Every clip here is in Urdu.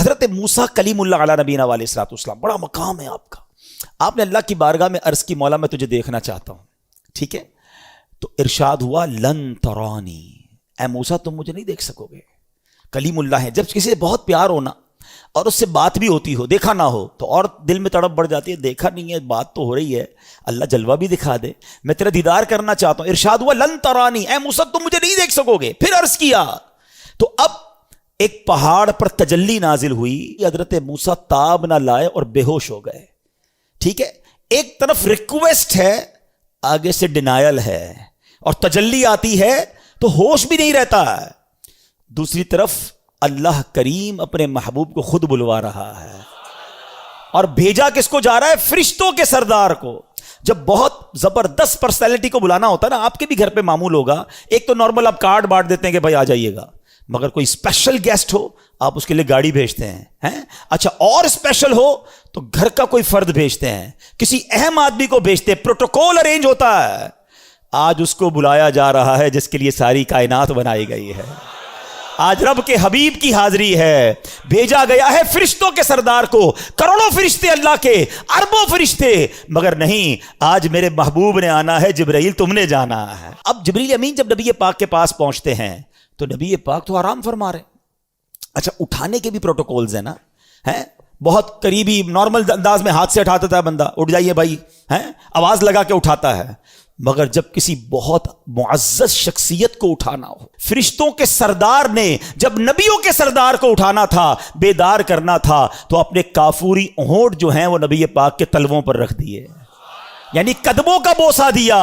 حضرت موسیٰ کلیم اللہ علیہ نبینا علیہ الصلوۃ والسلام، بڑا مقام ہے آپ کا. آپ نے اللہ کی بارگاہ میں عرض کی مولا میں تجھے دیکھنا چاہتا ہوں، ٹھیک ہے؟ تو ارشاد ہوا لن ترانی، اے موسیٰ تم مجھے نہیں دیکھ سکو گے. کلیم اللہ ہے. جب کسی سے بہت پیار ہونا اور اس سے بات بھی ہوتی ہو، دیکھا نہ ہو تو اور دل میں تڑپ بڑھ جاتی ہے، دیکھا نہیں ہے بات تو ہو رہی ہے، اللہ جلوہ بھی دکھا دے، میں تیرا دیدار کرنا چاہتا ہوں. ارشاد ہوا لن ترانی، اے موسیٰ تم مجھے نہیں دیکھ سکو گے. پھر عرض کیا تو اب ایک پہاڑ پر تجلی نازل ہوئی، حضرت موسیٰ تاب نہ لائے اور بے ہوش ہو گئے. ٹھیک ہے، ایک طرف ریکویسٹ ہے، آگے سے ڈینائل ہے، اور تجلی آتی ہے تو ہوش بھی نہیں رہتا ہے. دوسری طرف اللہ کریم اپنے محبوب کو خود بلوا رہا ہے، اور بھیجا کس کو جا رہا ہے؟ فرشتوں کے سردار کو. جب بہت زبردست پرسنالٹی کو بلانا ہوتا ہے نا، آپ کے بھی گھر پہ معمول ہوگا، ایک تو نارمل آپ کارڈ بانٹ دیتے ہیں کہ بھائی آ جائیے گا، مگر کوئی اسپیشل گیسٹ ہو آپ اس کے لیے گاڑی بھیجتے ہیں. اچھا، اور اسپیشل ہو تو گھر کا کوئی فرد بھیجتے ہیں، کسی اہم آدمی کو بھیجتے ہیں، پروٹوکول ارینج ہوتا ہے. آج اس کو بلایا جا رہا ہے جس کے لیے ساری کائنات بنائی گئی ہے. آج رب کے حبیب کی حاضری ہے، بھیجا گیا ہے فرشتوں کے سردار کو، کروڑوں فرشتے اللہ کے، اربوں فرشتے، مگر نہیں، آج میرے محبوب نے آنا ہے، جبرائیل تم نے جانا ہے. اب جبریل امین جب نبی پاک کے پاس پہنچتے ہیں تو نبی پاک تو آرام فرما رہے. اچھا، اٹھانے کے بھی پروٹوکولز ہیں نا، بہت قریبی نارمل انداز میں ہاتھ سے اٹھا دیتا ہے بندہ، اٹھ جائیے بھائی، آواز لگا کے اٹھاتا ہے. مگر جب کسی بہت معزز شخصیت کو اٹھانا ہو، فرشتوں کے سردار نے جب نبیوں کے سردار کو اٹھانا تھا، بیدار کرنا تھا، تو اپنے کافوری ہونٹ جو ہیں وہ نبی پاک کے تلووں پر رکھ دیے، یعنی قدموں کا بوسہ دیا،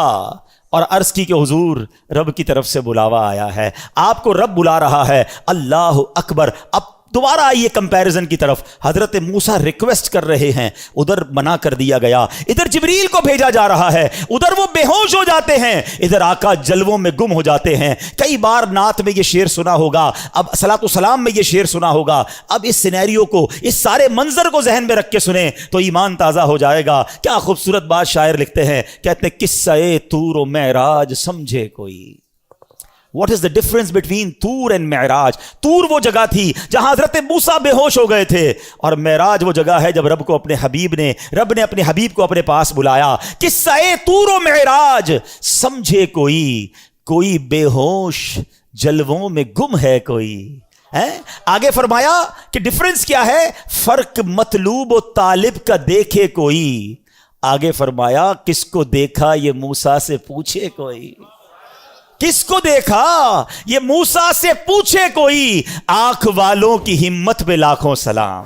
اور عرض کی کہ حضور رب کی طرف سے بلاوا آیا ہے، آپ کو رب بلا رہا ہے. اللہ اکبر. اب دوبارہ آئیے کمپیریزن کی طرف. حضرت موسیٰ ریکویسٹ کر رہے ہیں، ادھر منع کر دیا گیا، ادھر جبریل کو بھیجا جا رہا ہے، ادھر وہ بے ہوش ہو جاتے ہیں، ادھر آقا جلووں میں گم ہو جاتے ہیں. کئی بار نعت میں یہ شعر سنا ہوگا، اب صلاۃ والسلام میں یہ شعر سنا ہوگا. اب اس سینیریو کو، اس سارے منظر کو ذہن میں رکھ کے سنیں تو ایمان تازہ ہو جائے گا. کیا خوبصورت بات شاعر لکھتے ہیں، کہتے ہیں قصہ طور و معراج سمجھے کوئی. What is the difference between طور and معراج؟ طور وہ جگہ تھی جہاں حضرت موسیٰ بے ہوش ہو گئے تھے، اور معراج وہ جگہ ہے جب رب نے اپنے حبیب کو اپنے پاس بلایا. قصہ طور و معراج سمجھے کوئی بے ہوش جلووں میں گم ہے کوئی. آگے فرمایا کہ ڈفرنس کیا ہے، فرق مطلوب و طالب کا دیکھے کوئی. آگے فرمایا کس کو دیکھا یہ موسیٰ سے پوچھے کوئی. کس کو دیکھا یہ موسیٰ سے پوچھے کوئی، آنکھ والوں کی ہمت پہ لاکھوں سلام.